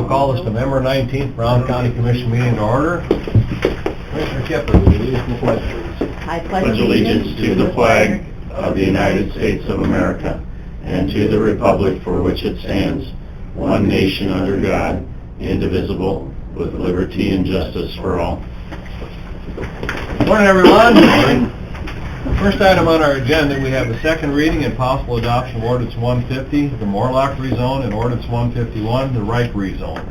we'll call this November 19th Brown County Commission meeting to order. Commissioner Kipper, will you lead us in the pledge, please? I pledge allegiance to the flag of the United States of America and to the republic for which it stands, one nation under God, indivisible, with liberty and justice for all. Morning, everyone. First item on our agenda, we have the second reading and possible adoption of Ordinance 150, the Morlock rezone, and Ordinance 151, the Reich rezone.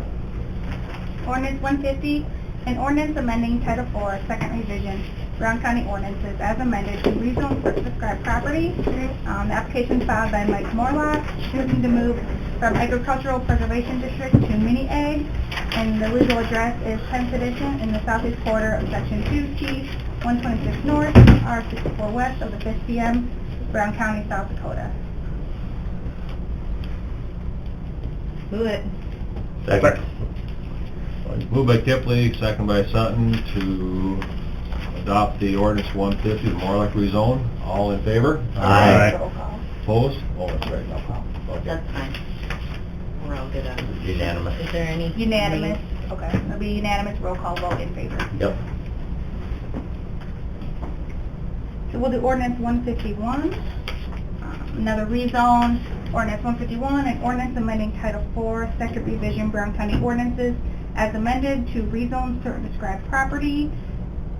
Ordinance 150, an ordinance amending Title 4, second revision, Brown County ordinances as amended to rezone for prescribed property. The application filed by Mike Morlock, looking to move from agricultural preservation district to mini ag, and the legal address is 10th edition in the southeast quarter of section 2T, 126 north, R64 west of the 5th PM, Brown County, South Dakota. Move it. Second. Moved by Kipley, second by Sutton, to adopt the Ordinance 150, the Morlock rezone. All in favor? Aye. Roll call. Opposed? Oh, that's right, no problem. Okay. That's fine. We're all good on it. Unanimous. Is there any? Unanimous. Okay, it'll be unanimous roll call vote in favor. Yep. So we'll do ordinance 151, another rezone, ordinance 151, an ordinance amending Title 4, second revision, Brown County ordinances as amended to rezone certain described property,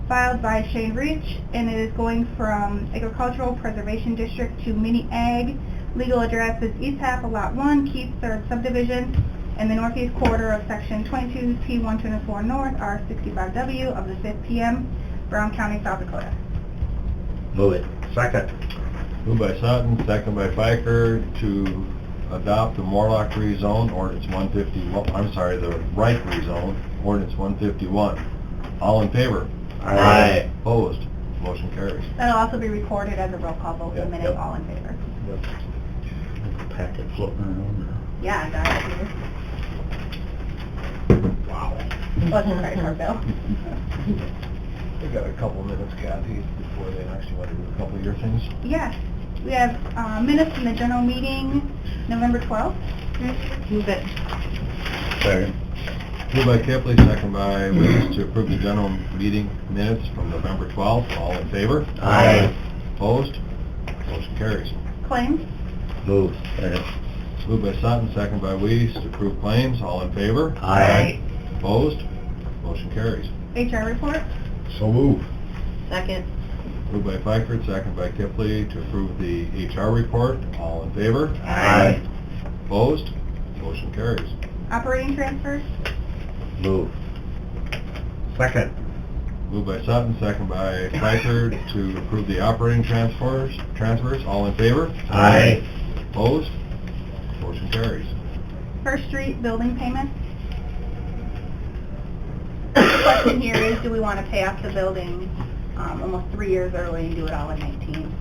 filed by Shane Rich, and it is going from agricultural preservation district to mini ag. Legal address is East Half of Lot 1, Keith 3rd subdivision, in the northeast quarter of section 22 T124 north, R65W of the 5th PM, Brown County, South Dakota. Move it. Second. Moved by Sutton, second by Pfeiffer, to adopt the Morlock rezone, Ordinance 151, I'm sorry, the Reich rezone, Ordinance 151. All in favor? Aye. Opposed? Motion carries. That'll also be recorded as a roll call vote in a minute, Yep. all in favor. Packet floating around. Yeah, I got it here. Wow. Plus the credit card bill. We got a couple minutes, Kathy, before they actually want to do a couple of your things. Yes, we have minutes from the general meeting, November 12th. Move it. Second. Moved by Kipley, second by Willis, to approve the general meeting minutes from November 12th. All in favor? Aye. Opposed? Motion carries. Claims, Move. Second. Moved by Sutton, second by Weiss, to approve claims. All in favor? Aye. Opposed? Motion carries. HR report, So move. Second. Moved by Pfeiffer, second by Kipley, to approve the HR report. All in favor? Aye. Opposed? Motion carries. operating transfers, Move. Second. Moved by Sutton, second by Pfeiffer, to approve the operating transfers. All in favor? Aye. Opposed? Motion carries. First Street building payments. The question here is, do we want to pay off the building almost 3 years early and do it all in 19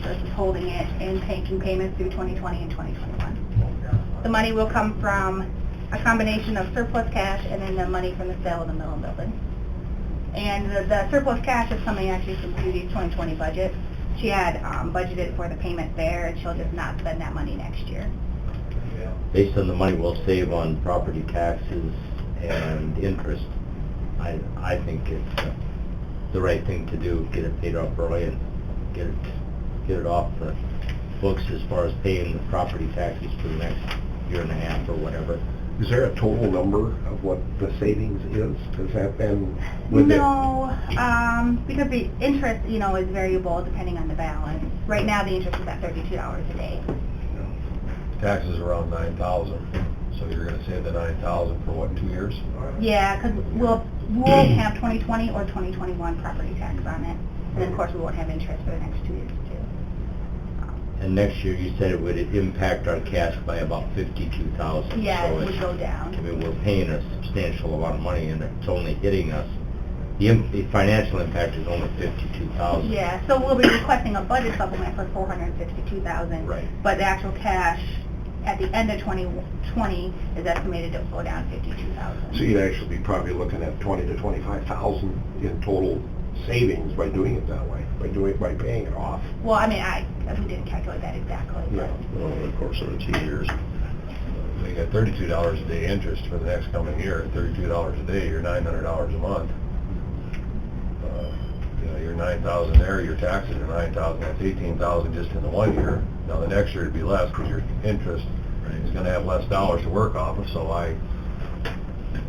versus holding it and making payments through 2020 and 2021? The money will come from a combination of surplus cash and then the money from the sale of the mill and building. And the surplus cash is coming actually from Judy's 2020 budget. She had budgeted for the payment there, and she'll just not spend that money next year. Based on the money we'll save on property taxes and interest, I think it's the right thing to do, get it paid off early and get it off the books as far as paying the property taxes for the next year and a half or whatever. Is there a total number of what the savings is? Has that been with it? No, because the interest, is variable depending on the balance. Right now, the interest is at $32 a day. Taxes around $9,000, so you're going to save the $9,000 for what, 2 years? Yeah, because we'll have 2020 or 2021 property tax on it, and then of course we won't have interest for the next 2 years too. And next year, you said it would impact our cash by about $52,000. Yeah, So it would it's- go down. I mean, we're paying a substantial amount of money and it's only hitting us. The financial impact is only $52,000. Yeah, so we'll be requesting a budget supplement for $462,000. Right. But the actual cash at the end of 2020 is estimated to go down $52,000. So you'd actually be probably looking at 20 to 25,000 in total savings by doing it that way, by paying it off. Well, I mean, we didn't calculate that exactly. Yeah. Over the course of the 2 years. you got $32 a day interest for the next coming year, $32 a day, you're $900 a month. You know, you're 9,000 there, your taxes are 9,000, that's 18,000 just in the 1 year. Now the next year it'd be less because your interest is gonna have less dollars to work off of, so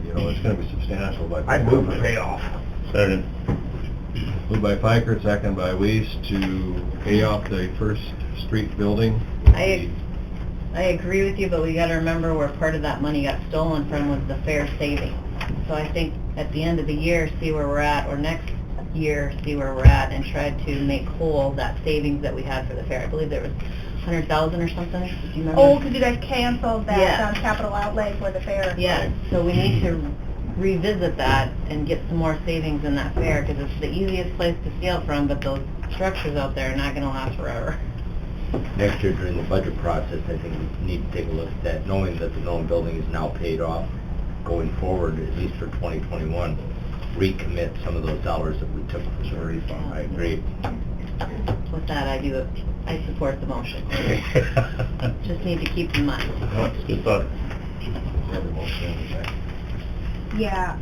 you know, it's gonna be substantial. I'd move the payoff. Second. Moved by Piker, second by Weiss to pay off the First Street building. I agree with you, but we gotta remember where part of that money got stolen from was the fair savings. So I think at the end of the year, see where we're at, or next year, see where we're at, and try to make whole that savings that we had for the fair. I believe there was 100,000 or something, do you remember? Oh, because you guys canceled that Yeah. capital outlay for the fair. Yeah, so we need to revisit that and get some more savings in that fair, because it's the easiest place to steal from, but those structures out there are not gonna last forever. Next year during the budget process, I think we need to take a look at that, knowing that the Millen building is now paid off, going forward, at least for 2021, recommit some of those dollars that we took for the refund. I agree. With that, I support the motion. Just need to keep in mind. That's good thought. Yeah,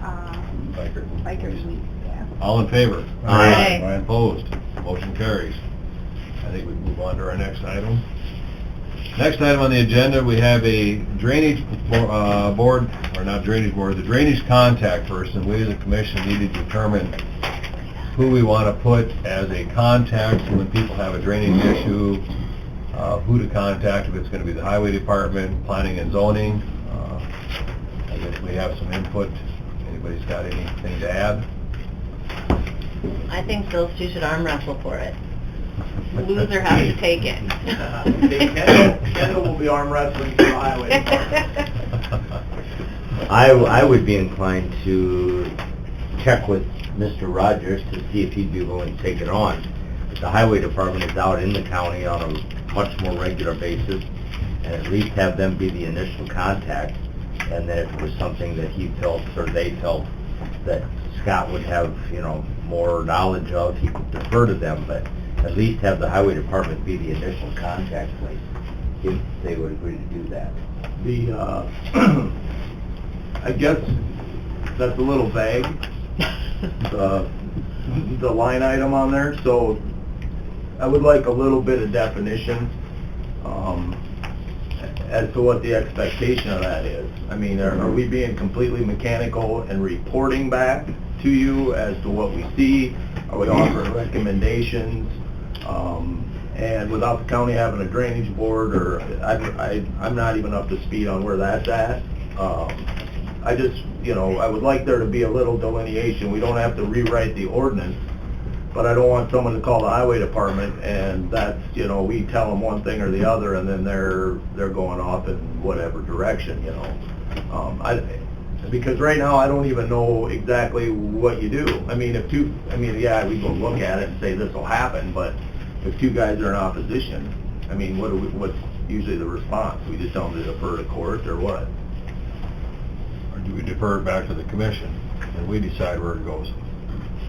Piker. Bikers Week, yeah. All in favor? Aye. Opposed? Motion carries. I think we can move on to our next item. Next item on the agenda, we have a drainage board, or not drainage board, the drainage contact person. We as a commission need to determine who we want to put as a contact, so when people have a drainage issue, who to contact, if it's going to be the highway department, planning and zoning. I guess we have some input. Anybody's got anything to add? I think those two should arm wrestle for it. Loser has to take it. Kendall will be arm wrestling for the highway department. I would be inclined to check with Mr. Rogers to see if he'd be willing to take it on. The highway department is out in the county on a much more regular basis, and at least have them be the initial contact, and then if it was something that he felt, or they felt, that Scott would have, you know, more knowledge of, he could defer to them, but at least have the highway department be the initial contact place, if they would agree to do that. I guess that's a little vague, the line item on there, so I would like a little bit of definition as to what the expectation of that is. I mean, are we being completely mechanical and reporting back to you as to what we see? Are we offering recommendations? And without the county having a drainage board, or I'm not even up to speed on where that's at. I just, you know, I would like there to be a little delineation. We don't have to rewrite the ordinance, but I don't want someone to call the highway department and that's, you know, we tell them one thing or the other and then they're going off in whatever direction, you know. Because right now I don't even know exactly what you do. I mean, yeah, we go look at it and say this will happen, but if two guys are in opposition, I mean, what's usually the response? We just tell them to defer to court or what? Or do we defer it back to the commission and we decide where it goes?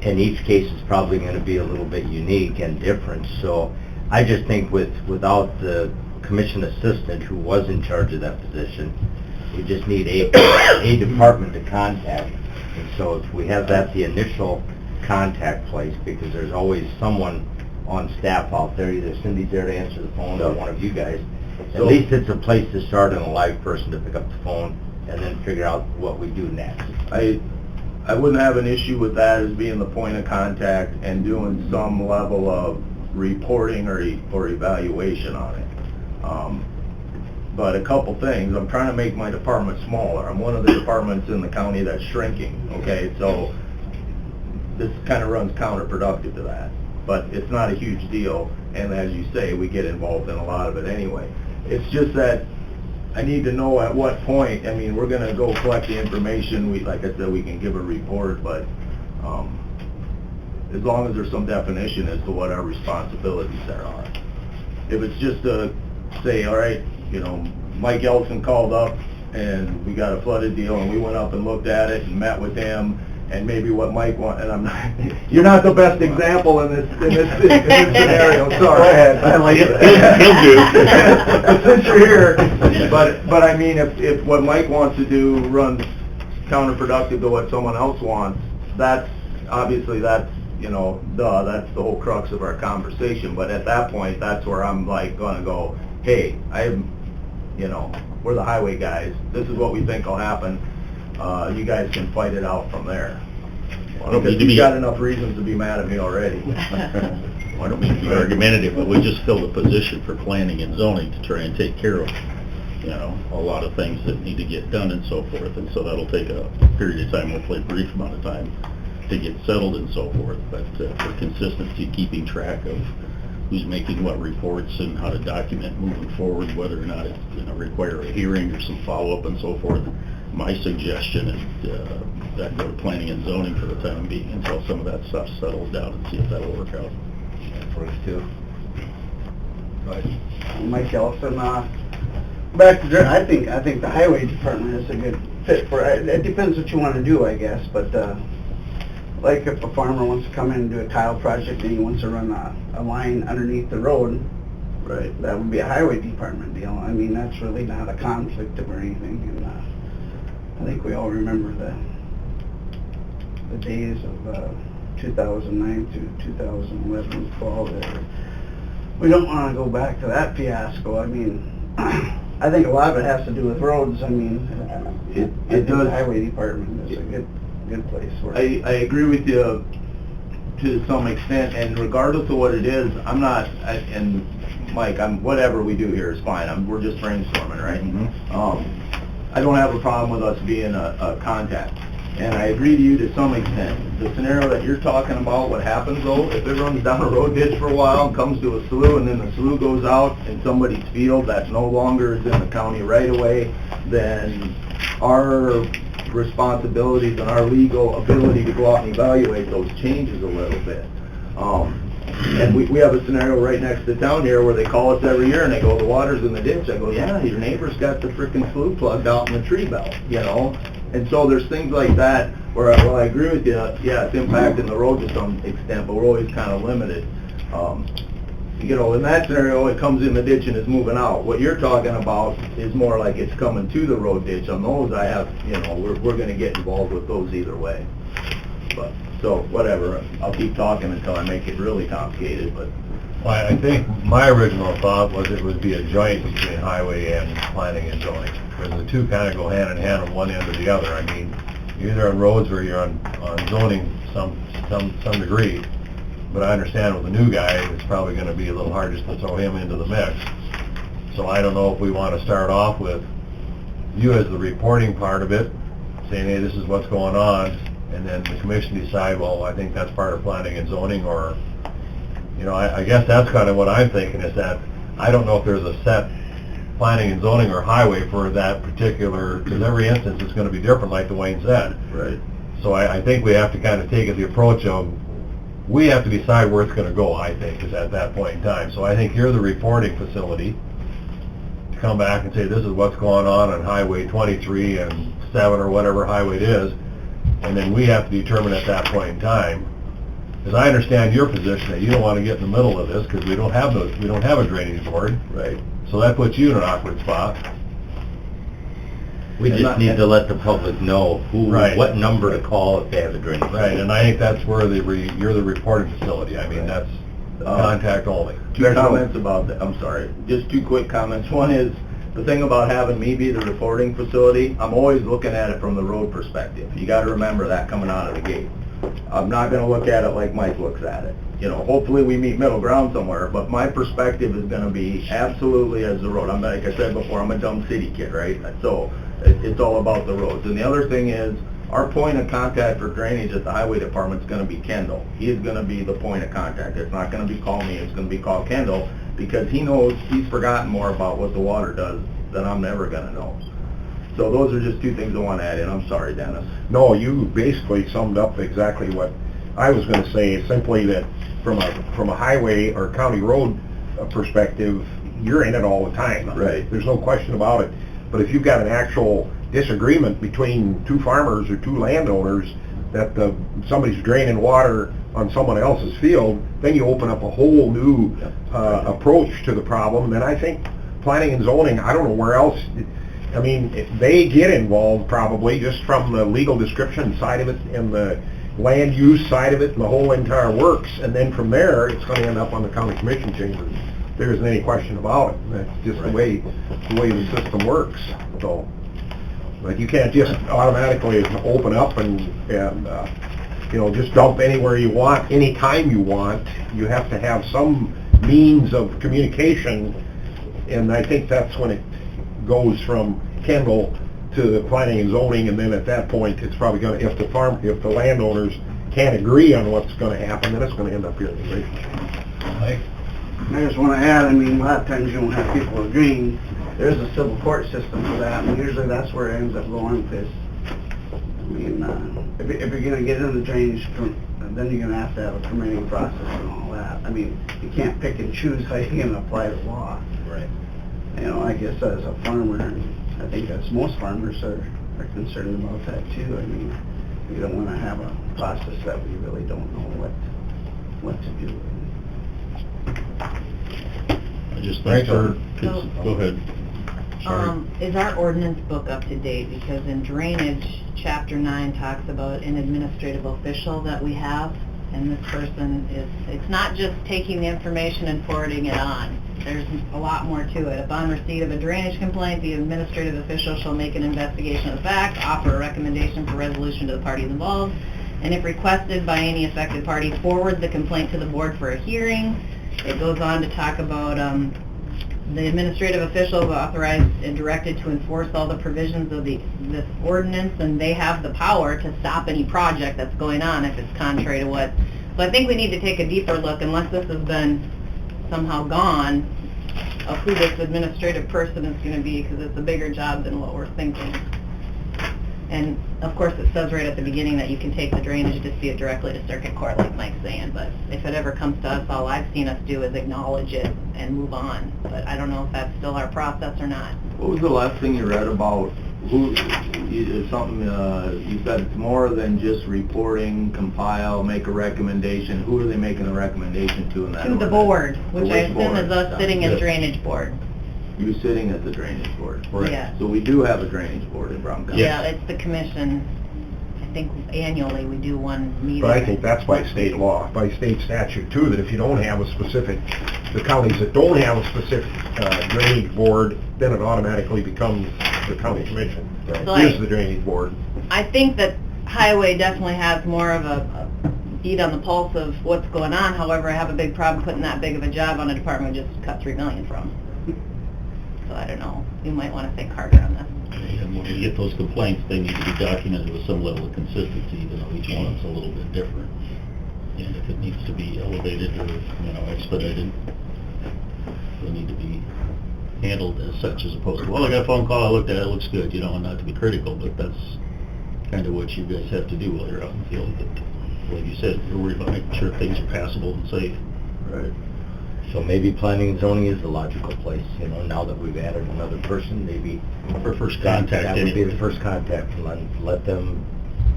And each case is probably going to be a little bit unique and different, so I just think without the commission assistant who was in charge of that position, we just need a department to contact. And so if we have that the initial contact place, because there's always someone on staff out there, either Cindy's there to answer the phone or one of you guys, at least it's a place to start and a live person to pick up the phone and then figure out what we do next. I wouldn't have an issue with that as being the point of contact and doing some level of reporting or evaluation on it. But a couple things, I'm trying to make my department smaller. I'm one of the departments in the county that's shrinking, okay? So this kind of runs counterproductive to that. But it's not a huge deal, and as you say, we get involved in a lot of it anyway. It's just that I need to know at what point. I mean, we're going to go collect the information. Like I said, we can give a report, but as long as there's some definition as to what our responsibilities there are. If it's just to say, all right, you know, Mike Elson called up and we got a flooded deal and we went up and looked at it and met with him and maybe what Mike wants, and I'm not, you're not the best example in this scenario, sorry. Go ahead, I like it. But since you're here, but I mean, if what Mike wants to do runs counterproductive to what someone else wants, that's, obviously, that's, you know, that's the whole crux of our conversation, but at that point, that's where I'm like gonna go, hey, you know, we're the highway guys, this is what we think will happen, you guys can fight it out from there. Because you've got enough reasons to be mad at me already. I don't mean to be argumentative, but we just filled a position for planning and zoning to try and take care of, you know, a lot of things that need to get done and so forth, and so that'll take a period of time, hopefully a brief amount of time, to get settled and so forth, but for consistency, keeping track of who's making what reports and how to document moving forward, whether or not it's going to require a hearing or some follow-up and so forth. My suggestion is that go to planning and zoning for the time being until some of that stuff settles down and see if that'll work out. For us too. Mike Ellison, back to, I think the highway department is a good fit for it. It depends what you want to do, I guess, but like if a farmer wants to come in and do a tile project and he wants to run a line underneath the road, Right. that would be a highway department deal. I mean, that's really not a conflict or anything, and I think we all remember the days of 2009 to 2011 fall there. We don't want to go back to that fiasco. I mean, I think a lot of it has to do with roads. I mean, It I think does. the highway department is a good place for I it. agree with you to some extent, and regardless of what it is, I'm not, and Mike, whatever we do here is fine, we're just brainstorming, right? I don't have a problem with us being a contact, and I agree to you to some extent. The scenario that you're talking about, what happens though, if it runs down a road ditch for a while and comes to a slough, and then the slough goes out in somebody's field that no longer is in the county right away, then our responsibilities and our legal ability to go out and evaluate those changes a little bit. And we have a scenario right next to town here where they call us every year and they go, the water's in the ditch. I go, yeah, your neighbor's got the frickin' slough plugged out in the tree belt, you know? And so there's things like that where, well, I agree with you, yeah, it's impacting the road to some extent, but we're always kind of limited. You know, in that scenario, it comes in the ditch and is moving out. What you're talking about is more like it's coming to the road ditch. On those, I have, you know, we're going to get involved with those either way. But, so, whatever, I'll keep talking until I make it really complicated, but... Well, I think my original thought was it would be a joint between highway and planning and zoning, because the two kind of go hand in hand on one end or the other. I mean, you're either on roads or you're on zoning some degree. But I understand with the new guy, it's probably going to be a little hard just to throw him into the mix. So I don't know if we want to start off with you as the reporting part of it, saying, hey, this is what's going on, and then the commission decide, well, I think that's part of planning and zoning, or, you know, I guess that's kind of what I'm thinking, is that I don't know if there's a set planning and zoning or highway for that particular, because every instance is going to be different, like Dwayne said. Right. So I think we have to kind of take it the approach of, we have to decide where it's going to go, I think, is at that point in time. So I think you're the reporting facility to come back and say, this is what's going on Highway 23 and 7 or whatever highway it is, and then we have to determine at that point in time, because I understand your position that you don't want to get in the middle of this because we don't have a drainage board. Right. So that puts you in an awkward spot. We just need to let the public know Right. what number to call if they have a drainage. Right, and I think that's where you're the reporting facility. I mean, that's contact only. Two comments about that, I'm sorry, just two quick comments. One is, the thing about having me be the reporting facility, I'm always looking at it from the road perspective. You gotta remember that coming out of the gate. I'm not gonna look at it like Mike looks at it. You know, hopefully we meet middle ground somewhere, but my perspective is gonna be absolutely as the road. I'm, like I said before, I'm a dumb city kid, right? So, it's all about the roads. And the other thing is, our point of contact for drainage at the highway department is gonna be Kendall. He is gonna be the point of contact. It's not gonna be call me, it's gonna be call Kendall, because he knows, he's forgotten more about what the water does than I'm ever gonna know. So those are just two things I want to add in. I'm sorry, Dennis. No, you basically summed up exactly what I was going to say, simply that from a highway or county road perspective, you're in it all the time. Right. There's no question about it. But if you've got an actual disagreement between two farmers or two landowners, somebody's draining water on someone else's field, then you open up a whole new approach to the problem. And I think planning and zoning, I don't know where else, I mean, if they get involved probably just from the legal description side of it and the land use side of it and the whole entire works, and then from there, it's going to end up on the county commission chamber. There isn't any question about it. That's just the way the system works. So, but you can't just automatically open up and you know, just dump anywhere you want, anytime you want. You have to have some means of communication, and I think that's when it goes from Kendall to planning and zoning, and then at that point, it's probably going to, if the landowners can't agree on what's going to happen, then it's going to end up here in the relationship. Mike? I just want to add, I mean, a lot of times you don't have people agreeing. There's a civil court system for that, and usually that's where it ends up going, because, I mean, if you're going to get into drainage, then you're going to have a permitting process and all that. I mean, you can't pick and choose how you're going to apply the law. Right. You know, I guess as a farmer, and I think that's most farmers are concerned about that too. I mean, you don't want to have a process that we really don't know what to do. I just Right, think, sir. go ahead. Sorry. Is our ordinance book up to date? Because in drainage, chapter 9 talks about an administrative official that we have, and this person it's not just taking the information and forwarding it on. There's a lot more to it. Upon receipt of a drainage complaint, the administrative official shall make an investigation of the facts, offer a recommendation for resolution to the parties involved, and if requested by any affected party, forward the complaint to the board for a hearing. It goes on to talk about the administrative official is authorized and directed to enforce all the provisions of this ordinance, and they have the power to stop any project that's going on if it's contrary to what. So I think we need to take a deeper look, unless this has been somehow gone, of who this administrative person is going to be, because it's a bigger job than what we're thinking. And of course, it says right at the beginning that you can take the drainage dispute directly to circuit court, like Mike's saying, but if it ever comes to us, all I've seen us do is acknowledge it and move on. But I don't know if that's still our process or not. What was the last thing you read about you've got it's more than just reporting, compile, make a recommendation? Who are they making a recommendation to in that To the ordinance? board, which I which assume board? is us sitting as Yes. drainage board. You sitting at the drainage board? Right. Yeah. So we do have a drainage board in Brown County? Yeah, it's the commission. I think annually we do one meeting. But I think that's by state law, by state statute too, that if you don't have a specific, the counties that don't have a specific drainage board, then it automatically becomes the county commission. So Is the drainage board. I think that highway definitely has more of a beat on the pulse of what's going on. However, I have a big problem putting that big of a job on a department we just cut $3 million from. So I don't know. You might want to think harder on this. And when we get those complaints, they need to be documented with some level of consistency, even though each one's a little bit different. And if it needs to be elevated or, expedited, they need to be handled as such, as opposed to, well, I got a phone call, I looked at it, it looks good, not to be critical, but that's kind of what you guys have to do while you're out in the field. But like you said, you're worried about making sure things are passable and safe. Right. So maybe planning and zoning is the logical place, now that we've added another person, maybe. For first contact, That would be anyway. the first contact, and let them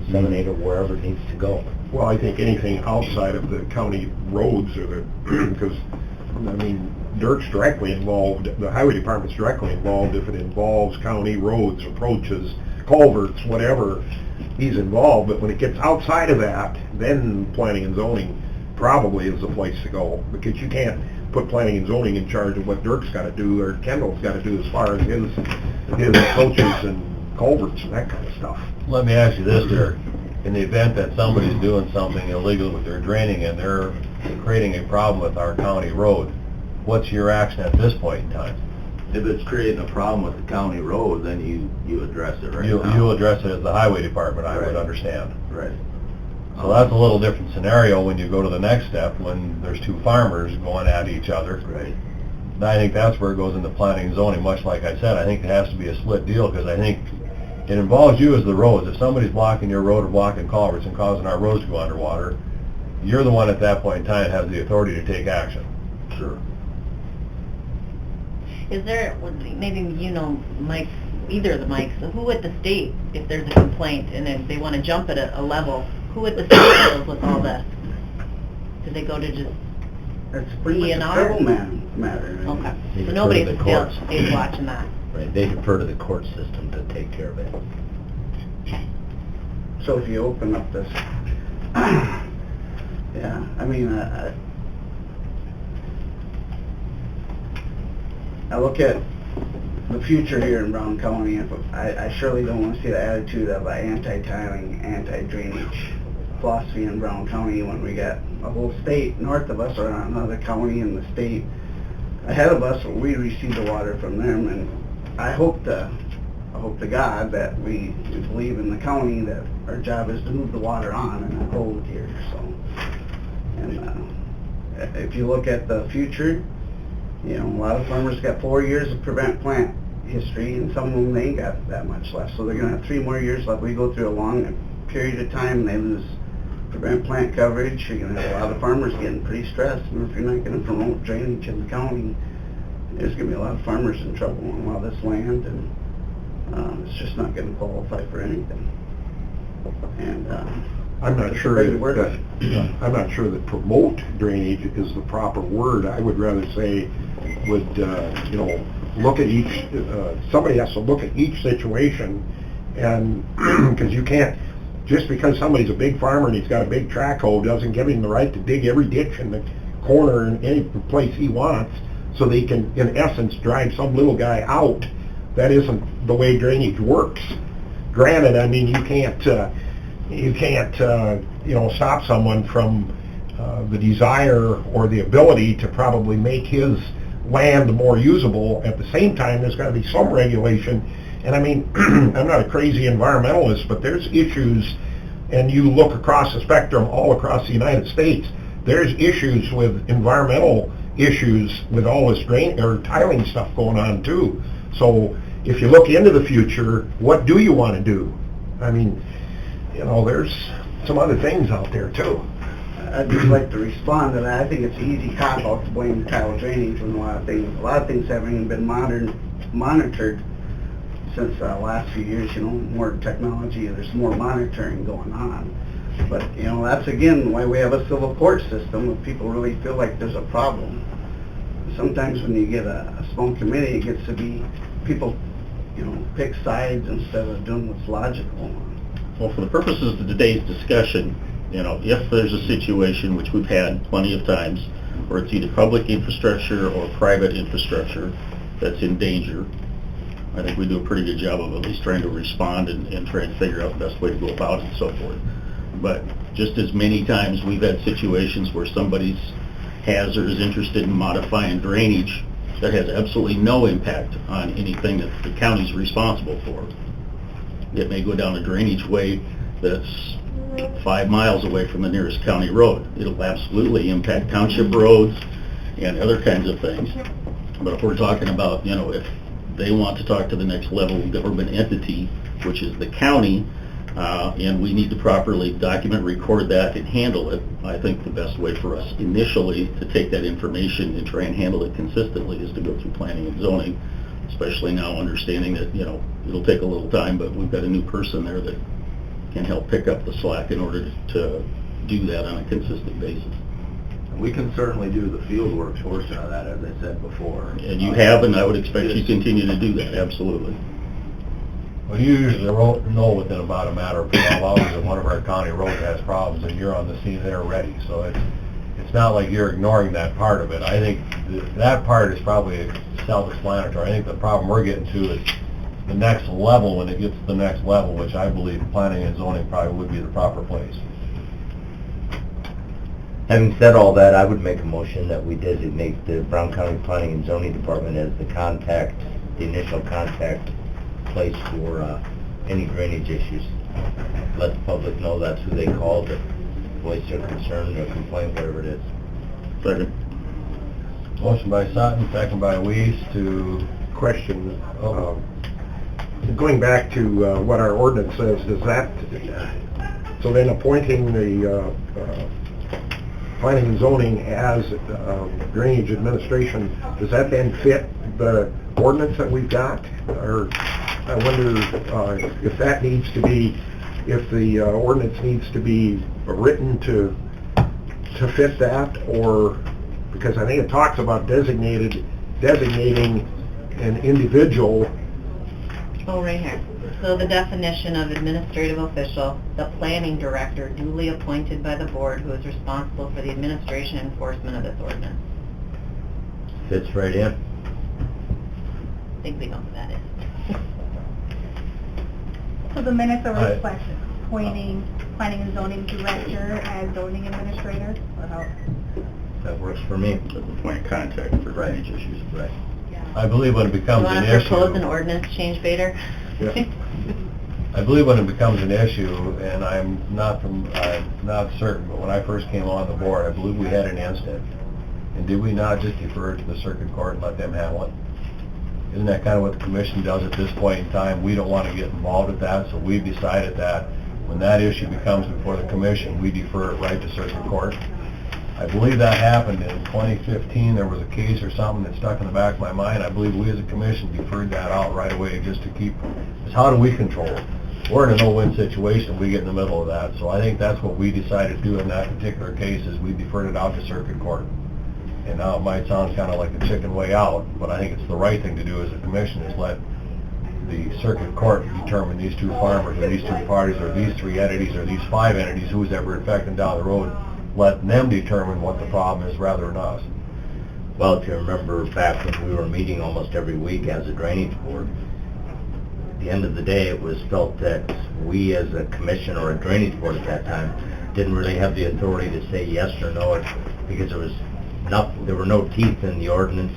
disseminate it wherever it needs to go. Well, I think anything outside of the county roads or because, Dirk's directly involved, the highway department's directly involved if it involves county roads, approaches, culverts, whatever, he's involved, but when it gets outside of that, then planning and zoning probably is the place to go, because you can't put planning and zoning in charge of what Dirk's got to do or Kendall's got to do as far as his approaches and culverts and that kind of stuff. Let me ask you this, Dirk. In the event that somebody's doing something illegal with their draining and they're creating a problem with our county road, what's your action at this point in time? If it's creating a problem with the county road, then you address it right now. You'll address it as the highway department, I would Right. understand. Right. So that's a little different scenario when you go to the next step, when there's two farmers going at each other. Right. I think that's where it goes into planning and zoning, much like I said. I think it has to be a split deal, because I think it involves you as the roads. If somebody's blocking your road or blocking culverts and causing our roads to go underwater, you're the one at that point in time that has the authority to take action. Sure. Is there, maybe Mike, either of the Mikes, who at the state, if there's a complaint and if they want to jump at a level, Who would the state deal with all this? Do they go to just, It's pretty much a DNR? civil matter. okay, They so defer nobody to the still courts. is watching that? Right, they defer to the court system to take care of it. So if you open up this, yeah, I mean, I look at the future here in Brown County, and I surely don't want to see the attitude of an anti-tiling, anti-drainage philosophy in Brown County when we got a whole state north of us or another county in the state ahead of us. We receive the water from them, and I hope to God that we believe in the county that our job is to move the water on and not hold it here. So, and if you look at the future, you know, a lot of farmers got 4 years of prevent plant history, and some of them, they ain't got that much left. So they're gonna have 3 more years left. We go through a long period of time and they lose prevent plant coverage. You're gonna have a lot of farmers getting pretty stressed. And if you're not gonna promote drainage in the county, there's gonna be a lot of farmers in trouble on a lot of this land, and it's just not gonna qualify for anything. And I'm not it's a sure big word. I'm not sure that promote drainage is the proper word. I would rather say would, you know, look at each, somebody has to look at each situation, and, because you can't, just because somebody's a big farmer and he's got a big track hoe doesn't give him the right to dig every ditch in the corner in any place he wants, so that he can, in essence, drive some little guy out. That isn't the way drainage works. Granted, I mean, you can't, you know, stop someone from the desire or the ability to probably make his land more usable. At the same time, there's got to be some regulation. And I mean, I'm not a crazy environmentalist, but there's issues, and you look across the spectrum all across the United States, there's issues with environmental issues with all this drain or tiling stuff going on too. So if you look into the future, what do you want to do? I mean, you know, there's some other things out there too. I'd just like to respond to that. I think it's an easy cop-out to blame tile drainage when a lot of things haven't even been monitored since the last few years. You know, more technology, there's more monitoring going on. But, you know, that's again why we have a civil court system, if people really feel like there's a problem. Sometimes when you get a small committee, it gets to be people, you know, pick sides instead of doing what's logical. Well, for the purposes of today's discussion, you know, if there's a situation, which we've had plenty of times, where it's either public infrastructure or private infrastructure that's in danger, I think we do a pretty good job of at least trying to respond and try and figure out the best way to go about it and so forth. But just as many times we've had situations where somebody's has or is interested in modifying drainage that has absolutely no impact on anything that the county's responsible for. It may go down a drainage way that's 5 miles away from the nearest county road. It'll absolutely impact township roads and other kinds of things. But if we're talking about, you know, if they want to talk to the next level government entity, which is the county, and we need to properly document, record that, and handle it, I think the best way for us initially to take that information and try and handle it consistently is to go through planning and zoning, especially now understanding that, you know, it'll take a little time, but we've got a new person there that can help pick up the slack in order to do that on a consistent basis. We can certainly do the fieldwork portion of that, as I said before. And you have, and I would expect you to continue to do that, absolutely. Well, you usually know within about a matter of 12 hours that one of our county roads has problems, and you're on the scene there ready. So it's not like you're ignoring that part of it. I think that part is probably self-explanatory. I think the problem we're getting to is the next level. When it gets to the next level, which I believe planning and zoning probably would be the proper place. Having said all that, I would make a motion that we designate the Brown County Planning and Zoning Department as the initial contact place for any drainage issues. Let the public know that's who they call to voice their concern or complaint, whatever it is. Second. Motion by Sutton, second by Weiss to Question, going back to what our ordinance says, does that, so then appointing the planning and zoning as drainage administration, does that then fit the ordinance that we've got? Or I wonder if that needs to be if the ordinance needs to be written to fit that, or, because I think it talks about designating an individual. Oh, right here. So the definition of administrative official, the planning director duly appointed by the board who is responsible for the administration and enforcement of this ordinance. Fits right in. I think we know who that is. So the minutes are Aye. reflected, appointing planning and zoning director as zoning administrator, or how? That works for me. As a point of contact for drainage issues. Right. I believe when it You becomes want an to issue... propose an ordinance change, Vader? Yeah. I believe when it becomes an issue, and I'm not certain, but when I first came on the board, I believe we had an incident. And did we not just defer it to the circuit court and let them handle it? Isn't that kind of what the commission does at this point in time? We don't want to get involved with that, so we've decided that when that issue becomes before the commission, we defer it right to circuit court. I believe that happened in 2015. There was a case or something that stuck in the back of my mind. I believe we as a commission deferred that out right away just to keep, because how do we control it? We're in a no-win situation. We get in the middle of that. So I think that's what we decided to do in that particular case, is we deferred it out to circuit court. And now it might sound kind of like a chicken way out, but I think it's the right thing to do as a commission, is let the circuit court determine these two farmers or these two parties or these three entities or these five entities, who's ever affected down the road, let them determine what the problem is rather than us. Well, if you remember back when we were meeting almost every week as a drainage board, at the end of the day, it was felt that we as a commission or a drainage board at that time didn't really have the authority to say yes or no, because there were no teeth in the ordinance,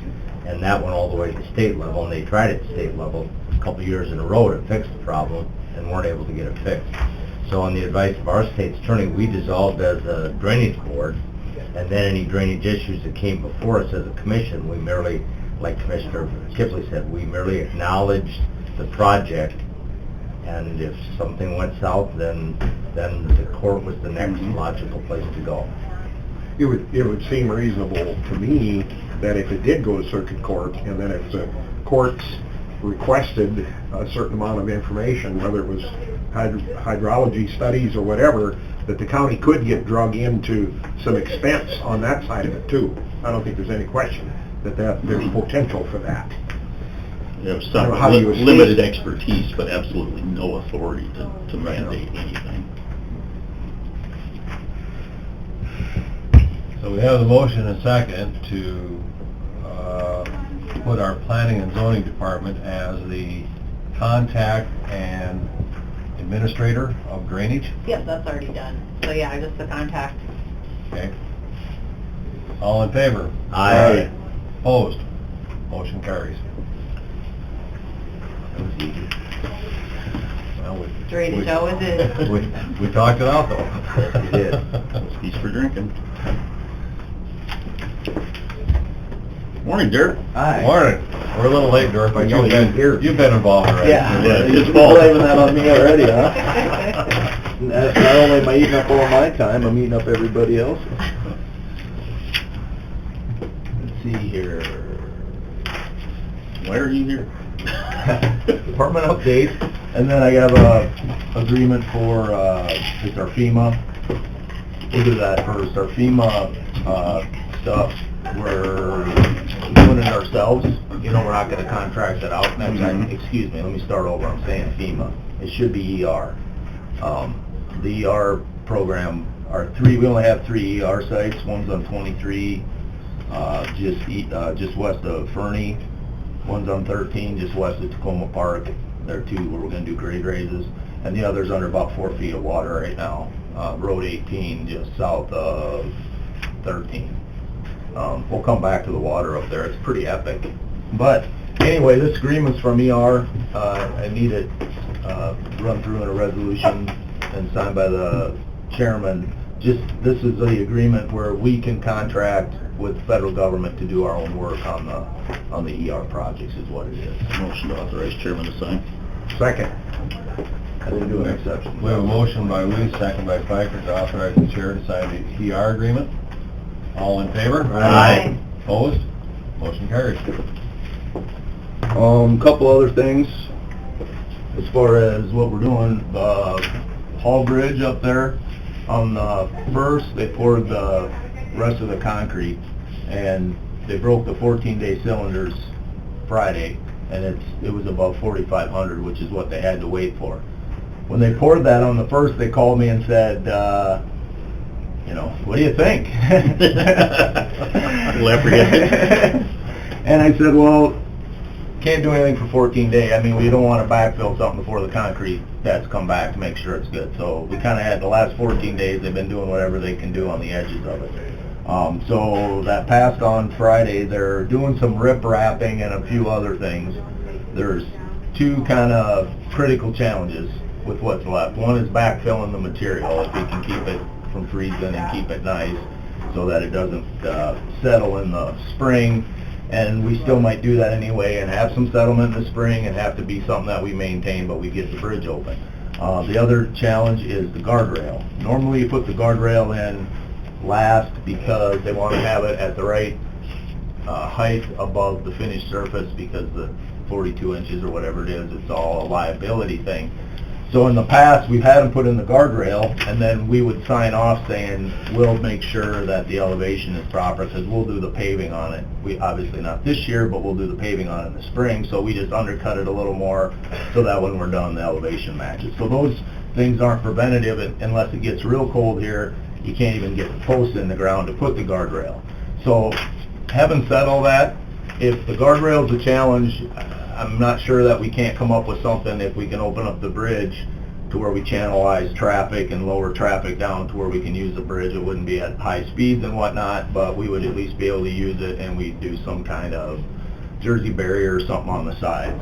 and that went all the way to state level, and they tried it at state level a couple years in a row to fix the problem and weren't able to get it fixed. So on the advice of our state's attorney, we dissolved as a drainage board, and then any drainage issues that came before us as a commission, we merely, like Commissioner Kipley said, we merely acknowledged the project, and if something went south, then the court was the next logical place to go. It would seem reasonable to me that if it did go to circuit court, and then if the courts requested a certain amount of information, whether it was hydrology studies or whatever, that the county could get drug into some expense on that side of it too. I don't think there's any question that there's potential for that. You have I don't some know how you limited expertise, but absolutely no authority to mandate anything. So we have the motion and second to put our planning and zoning department as the contact and administrator of drainage. Yep, that's already done. So yeah, just the contact. Okay. All in favor? Aye. Opposed? Motion carries. That was easy. Well, Drainage always is. we talked it out though. We did. Whiskey's for drinking. Morning, Dirk. Hi. Morning. We're a little late, Dirk, but I know you've been involved already. Yeah. It's You're fault. blaming that on me already, huh? Not only am I eating up all my time, I'm eating up everybody else's. Let's see here. Why are you here? Department update, and then I have a agreement for, it's our FEMA. We'll do that first. Our FEMA, stuff, we're doing it ourselves. You know, we're not gonna contract it out next time. Excuse me, let me start over. I'm saying FEMA. It should be ER. The ER program, we only have 3 ER sites. One's on 23, just west of Fernie. One's on 13, just west of Tacoma Park. There are 2 where we're gonna do grade raises. And the other's under about 4 feet of water right now. Road 18, just south of 13. We'll come back to the water up there. It's pretty epic. But anyway, this agreement's from ER. I need it run through in a resolution and signed by the chairman. This is the agreement where we can contract with the federal government to do our own work on the ER projects is what it is. Motion to authorize chairman to sign. Second. I didn't do an exception. We have a motion by Lee, second by Piker, to authorize the chair to sign the ER agreement. All in favor? Aye. Opposed? Motion carries. Couple other things, as far as what we're doing, Hall Bridge up there on the first, they poured the rest of the concrete, and they broke the 14-day cylinders Friday, and it was above 4,500, which is what they had to wait for. When they poured that on the first, they called me and said, what do you think? And I said, well, can't do anything for 14 days. I mean, we don't want to backfill something before the concrete has come back to make sure it's good. So we kind of had the last 14 days, they've been doing whatever they can do on the edges of it. So that passed on Friday. They're doing some rip wrapping and a few other things. There's two kind of critical challenges with what's left. One is backfilling the material, if we can keep it from freezing and keep it nice so that it doesn't settle in the spring. And we still might do that anyway and have some settlement in the spring and have to be something that we maintain, but we get the bridge open. The other challenge is the guardrail. Normally you put the guardrail in last because they want to have it at the right height above the finished surface, because the 42 inches or whatever it is, it's all a liability thing. So in the past, we've had them put in the guardrail, and then we would sign off saying, we'll make sure that the elevation is proper, because we'll do the paving on it. We obviously not this year, but we'll do the paving on it in the spring, so we just undercut it a little more so that when we're done, the elevation matches. So those things aren't preventative unless it gets real cold here. You can't even get the posts in the ground to put the guardrail. So having said all that, if the guardrail's a challenge, I'm not sure that we can't come up with something if we can open up the bridge to where we channelize traffic and lower traffic down to where we can use the bridge. It wouldn't be at high speeds and whatnot, but we would at least be able to use it, and we'd do some kind of Jersey barrier or something on the sides.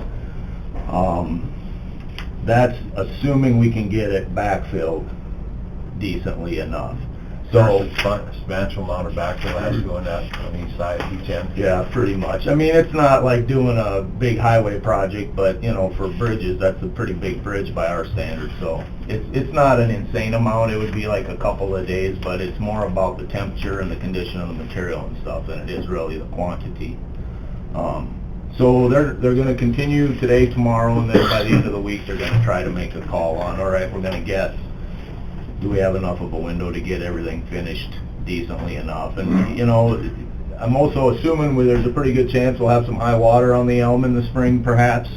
That's assuming we can get it backfilled decently enough. So substantial amount of backfill has to go in that on each side, each end. Yeah, pretty much. I mean, it's not like doing a big highway project, but for bridges, that's a pretty big bridge by our standards. So it's not an insane amount. It would be like a couple of days, but it's more about the temperature and the condition of the material and stuff than it is really the quantity. So they're going to continue today, tomorrow, and then by the end of the week, they're going to try to make a call on, all right, we're going to get, do we have enough of a window to get everything finished decently enough? And, I'm also assuming there's a pretty good chance we'll have some high water on the Elm in the spring, perhaps.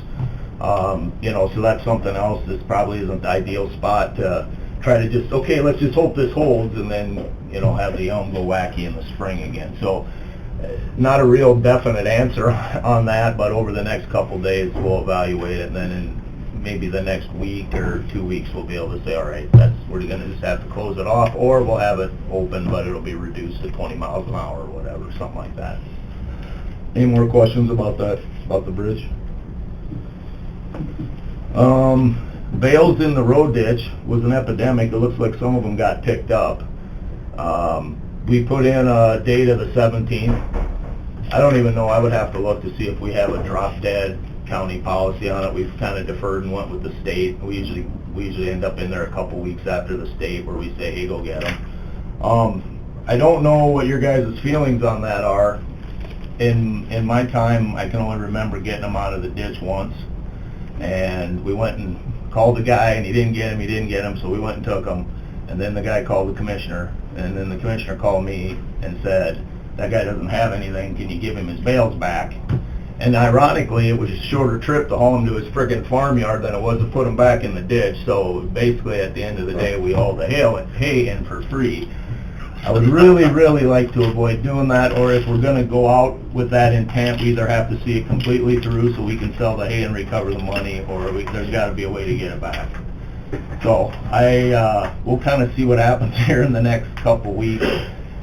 So that's something else. This probably isn't the ideal spot to try to just, okay, let's just hope this holds, and then, have the Elm go wacky in the spring again. So not a real definite answer on that, but over the next couple days, we'll evaluate it, and then in maybe the next week or 2 weeks we'll be able to say, all right, we're going to just have to close it off, or we'll have it open, but it'll be reduced to 20 miles an hour or whatever, something like that. Any more questions about that, about the bridge? Bales in the road ditch was an epidemic. It looks like some of them got picked up. We put in a date of the 17th. I don't even know, I would have to look to see if we have a drop dead county policy on it. We've kind of deferred and went with the state. We usually end up in there a couple weeks after the state where we say, hey, go get them. I don't know what your guys' feelings on that are. In my time, I can only remember getting them out of the ditch once, and we went and called the guy, and he didn't get him, so we went and took them, and then the guy called the commissioner, and then the commissioner called me and said, that guy doesn't have anything, can you give him his bales back? And ironically, it was a shorter trip to haul him to his frickin' farmyard than it was to put him back in the ditch. So basically, at the end of the day, we hauled the hay in for free. I would really, really like to avoid doing that, or if we're going to go out with that intent, we either have to see it completely through so we can sell the hay and recover the money, or there's got to be a way to get it back. So we'll kind of see what happens here in the next couple weeks.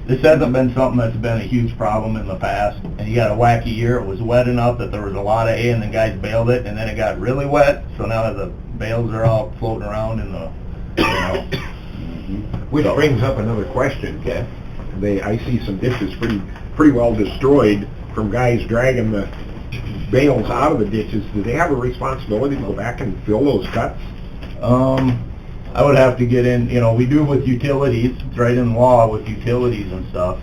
This hasn't been something that's been a huge problem in the past, and you got a wacky year. It was wet enough that there was a lot of hay, and then guys baled it, and then it got really wet, so now the bales are all floating around in the, Which brings up another question. Okay. I see some ditches pretty well destroyed from guys dragging the bales out of the ditches. Do they have a responsibility to go back and fill those cuts? I would have to get in, we do with utilities, it's right in law with utilities and stuff.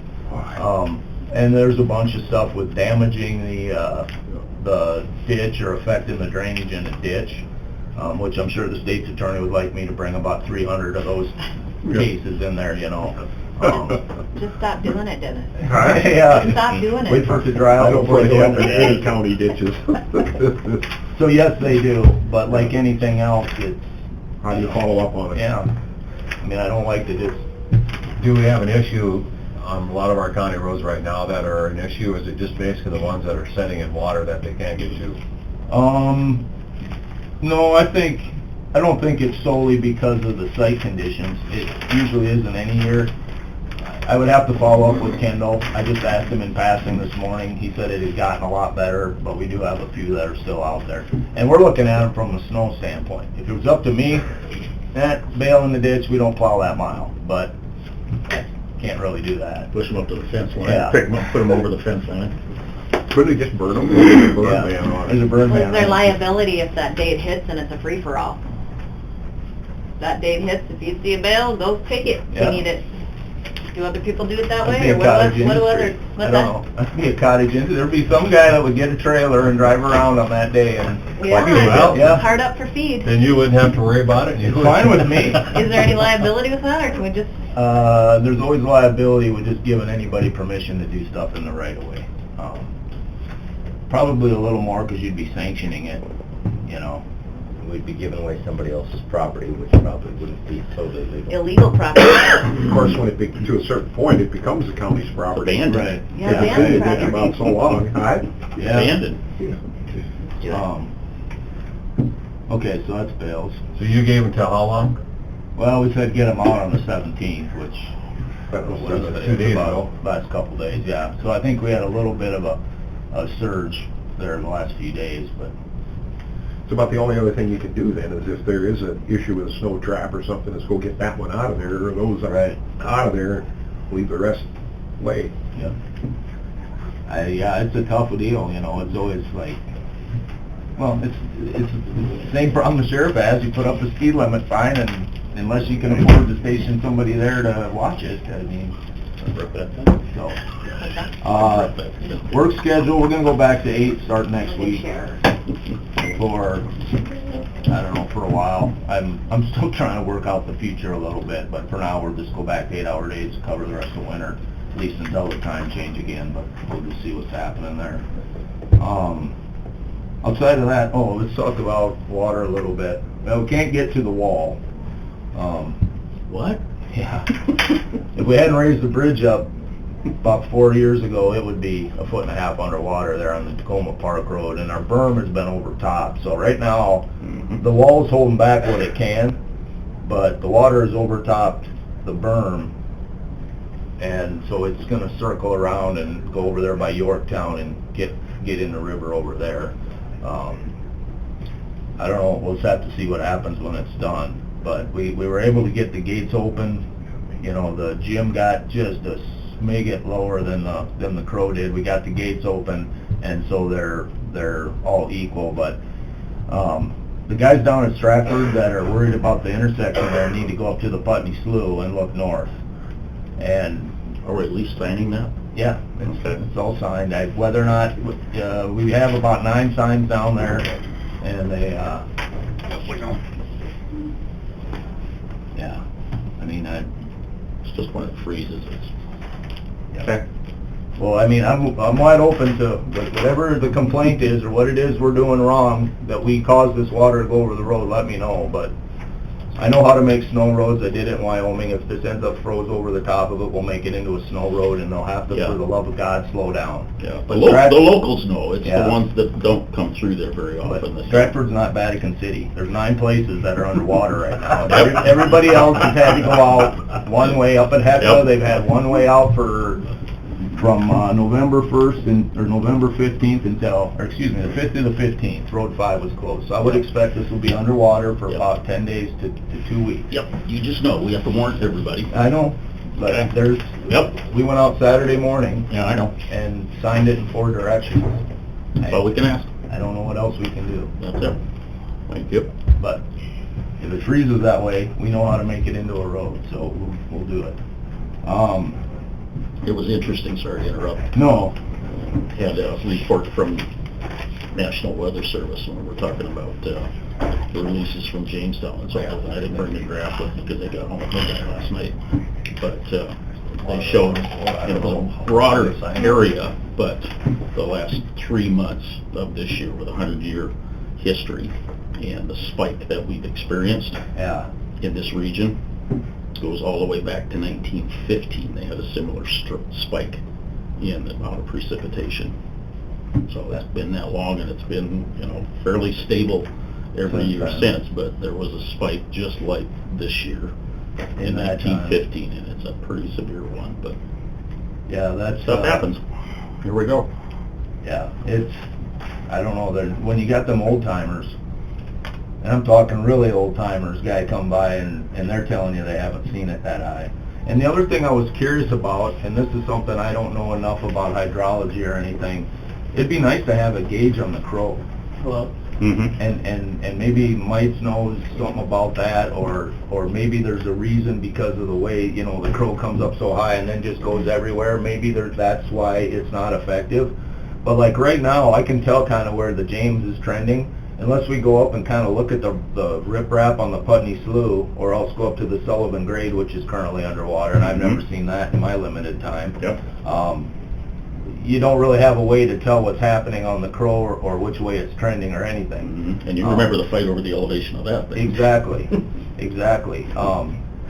And there's a bunch of stuff with damaging the ditch or affecting the drainage in the ditch. which I'm sure the state's attorney would like me to bring about 300 of those cases in there, you know. Just stop doing it, Dennis. Yeah. Stop doing it. Wait for it to dry out I don't before put you it open in it. any county ditches. So yes, they do, but like anything else, it's, How do you follow up on it? yeah. I mean, I don't like to just, Do we have an issue on a lot of our county roads right now that are an issue? Is it just basically the ones that are setting in water that they can't get to? no, I don't think it's solely because of the site conditions. It usually isn't any year. I would have to follow up with Kendall. I just asked him in passing this morning. He said it had gotten a lot better, but we do have a few that are still out there. And we're looking at them from a snow standpoint. If it was up to me, bail in the ditch, we don't plow that mile, but can't really do that. Push them up to the fence line, Yeah. pick them up, put them over the fence line. Couldn't they just burn them? There's a burn Yeah. ban on There's a it. burn Well, ban. is there on it. liability if that date hits and it's a free-for-all? That date hits, if you see a bail, go take it. Yeah. You need it. Do other people do it that That'd way? be a Or cottage what do industry. others, I what's don't that? know. That'd be a cottage industry. There'd be some guy that would get a trailer and drive around on that day and... Well, yeah. Hard up for feed. Then you wouldn't have to worry about it? It's fine with me. Is there any liability with that, or can we just, There's always liability with just giving anybody permission to do stuff in the right of way. Probably a little more because you'd be sanctioning it, you know. We'd be giving away somebody else's property, which probably wouldn't be totally legal. illegal property? Of course, when to a certain point, it becomes the county's property. Abandoned. Right. Yeah, Yeah, abandoned it's been property. about so long. Yeah. Abandoned. Do it. Okay, so that's bails. So you gave them till how long? Well, we said get them out on the 17th, which That was what is it? 2 days About ago. last couple days, yeah. So I think we had a little bit of a surge there in the last few days, but It's about the only other thing you can do then, is if there is an issue with a snow trap or something, is go get that one out of there, or those Right. out of there, leave the rest lay. yeah. Yeah, it's a tough deal, you know. It's always like, well, it's the same problem the sheriff has. You put up a speed limit sign, and unless you can afford to station somebody there to watch it, I mean, so. Work schedule, we're gonna go back to 8, start next week for, I don't know, for a while. I'm still trying to work out the future a little bit, but for now, we'll just go back to 8-hour days to cover the rest of winter, at least until the time change again, but we'll just see what's happening there. Outside of that, let's talk about water a little bit. Well, we can't get to the wall. What? Yeah. If we hadn't raised the bridge up about 4 years ago, it would be 1.5 foot underwater there on the Tacoma Park Road, and our berm has been over top. So right now, the wall's holding back what it can, but the water has overtopped the berm, and so it's going to circle around and go over there by Yorktown and get in the river over there. I don't know, we'll just have to see what happens when it's done. But we were able to get the gates open. You know, the gym got just a smidget lower than the Crow did. We got the gates open, and so they're all equal. But the guys down at Stratford that are worried about the intersection there need to go up to the Putney Slough and look north. And Are we at least signing that? yeah, it's all signed. Whether or not, we have about 9 signs down there, and they, yeah, I mean, It's just when it freezes, it's... yeah. Well, I mean, I'm wide open to whatever the complaint is, or what it is we're doing wrong, that we caused this water to go over the road, let me know, but I know how to make snow roads. I did it in Wyoming. If this ends up froze over the top of it, we'll make it into a snow road, and they'll have to, Yeah. for the love of God, slow down. Yeah, But the locals know, it's Yeah. the ones that don't come through there very But often. Stratford's not Vatican City. There's 9 places that are underwater right now. Everybody else has had to go out one way. Up at Hecla, Yep. they've had one way out from November 1st or November 15th until, or excuse me, the 5th to the 15th. Road 5 was closed. So I would expect this will be underwater for Yep. about 10 days to 2 weeks. Yep, you just know, we have to warn everybody. I know, but Okay. there's, Yep, we went out Saturday morning yeah, I know. and signed it in 4 directions. That's all we can ask. I don't know what else we can do. That's it. Thank you. But if it freezes that way, we know how to make it into a road, so we'll do it. It was interesting, sorry to interrupt. No, Had a report from National Weather Service when we're talking about the releases from Jamestown and so forth. And I didn't bring the graph with me because they got home at midnight last night. But they showed it was a broader area, but the last 3 months of this year with a 100-year history and the spike that we've experienced in this region goes all the way back to 1915. They had a similar spike in the amount of precipitation. So it's been that long, and it's been, you know, fairly stable every year since, but there was a spike just like this year in 1915, and it's a pretty severe one, but that stuff happens. Here we go. Yeah, it's, I don't know, when you got them old timers, and I'm talking really old timers, guy come by and they're telling you they haven't seen it that high. And the other thing I was curious about, and this is something I don't know enough about hydrology or anything, it'd be nice to have a gauge on the crow. Hello. And maybe Mike knows something about that, or maybe there's a reason because of the way, you know, the crow comes up so high and then just goes everywhere. Maybe that's why it's not effective. But like right now, I can tell kind of where the James is trending, unless we go up and kind of look at the riprap on the Putney Slough, or else go up to the Sullivan Grade, which is currently underwater, and I've never seen that in my limited time. Yep. You don't really have a way to tell what's happening on the crow or which way it's trending or anything. And you remember the fight over the elevation of that thing. Exactly, exactly.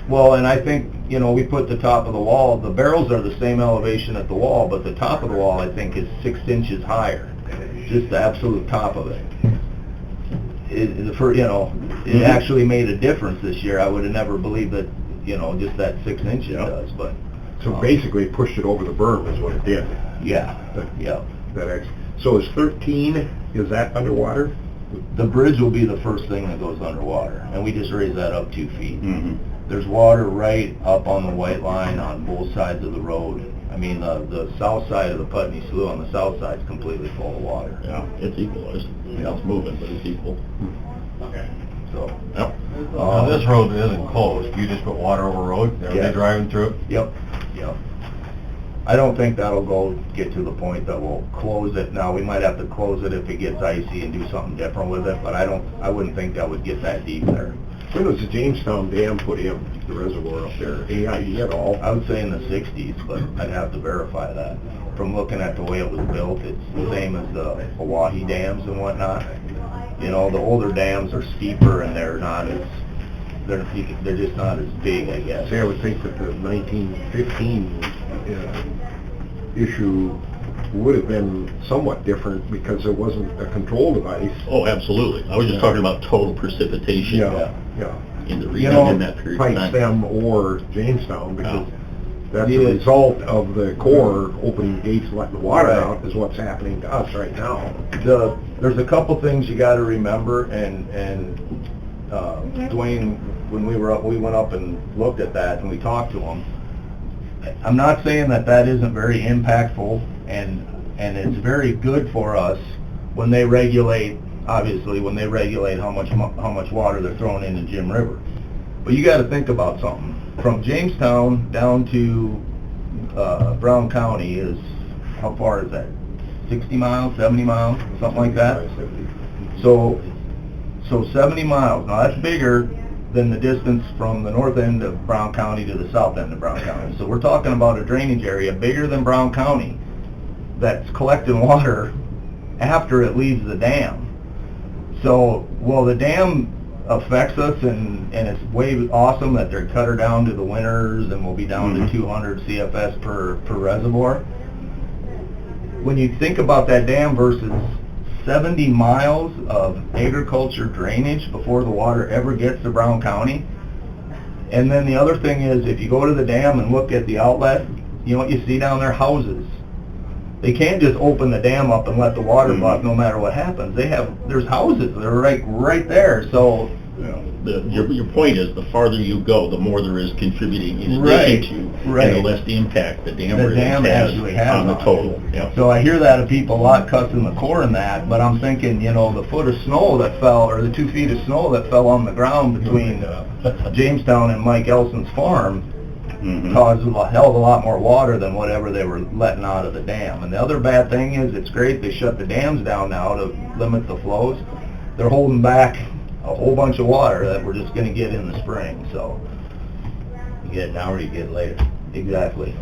Well, and I think, you know, we put the top of the wall, the barrels are the same elevation at the wall, but the top of the wall, I think, is 6 inches higher, just the absolute top of it. It actually made a difference this year. I would have never believed that, you know, just that 6 inches does, but. So basically, it pushed it over the berm is what it did. So is 13, is that underwater? The bridge will be the first thing that goes underwater, and we just raised that up 2 feet. There's water right up on the white line on both sides of the road. I mean, the south side of the Putney Slough on the south side is completely full of water. Yeah, it's equalized. It's moving, but it's equal. Okay. So. Yep. Now, this road isn't closed. You just put water over road. Everybody driving through it. Yep. I don't think that'll get to the point that we'll close it. Now, we might have to close it if it gets icy and do something different with it, but I wouldn't think that would get that deep there. When was the Jamestown Dam put in, the reservoir up there? AIE at all? I would say in the 60s, but I'd have to verify that. From looking at the way it was built, it's the same as the Hawaii dams and whatnot. You know, the older dams are steeper and they're just not as big, I guess. See, I would think that the 1915 issue would have been somewhat different because there wasn't a control device. Oh, absolutely. I was just talking about total precipitation in the region in that period of time. Pipestem or Jamestown, because that's the result of the Corps opening gates and letting the water out is what's happening to us right now. There's a couple things you got to remember, and Dwayne, when we were up, we went up and looked at that and we talked to him. I'm not saying that isn't very impactful, and it's very good for us when they regulate, obviously, when they regulate how much water they're throwing into Jim River. But you got to think about something. From Jamestown down to Brown County is, how far is that? 60 miles, 70 miles, something like that? So 70 miles. Now that's bigger than the distance from the north end of Brown County to the south end of Brown County. So we're talking about a drainage area bigger than Brown County that's collecting water after it leaves the dam. So, well, the dam affects us, and it's way awesome that they're cut her down to the winters and we'll be down to 200 CFS per reservoir. When you think about that dam versus 70 miles of agriculture drainage before the water ever gets to Brown County. And then the other thing is, if you go to the dam and look at the outlet, you know what you see down there? Houses. They can't just open the dam up and let the water buck no matter what happens. There's houses that are right there. So your point is, the farther you go, the more there is contributing in addition to, and the less the impact the dam actually has on the total. So I hear that of people a lot cussing the Corps in that, but I'm thinking, you know, the foot of snow that fell, or the 2 feet of snow that fell on the ground between Jamestown and Mike Elson's farm, causes a hell of a lot more water than whatever they were letting out of the dam. And the other bad thing is, it's great they shut the dams down now to limit the flows. They're holding back a whole bunch of water that we're just gonna get in the spring, so. You get it now or you get it later. Exactly.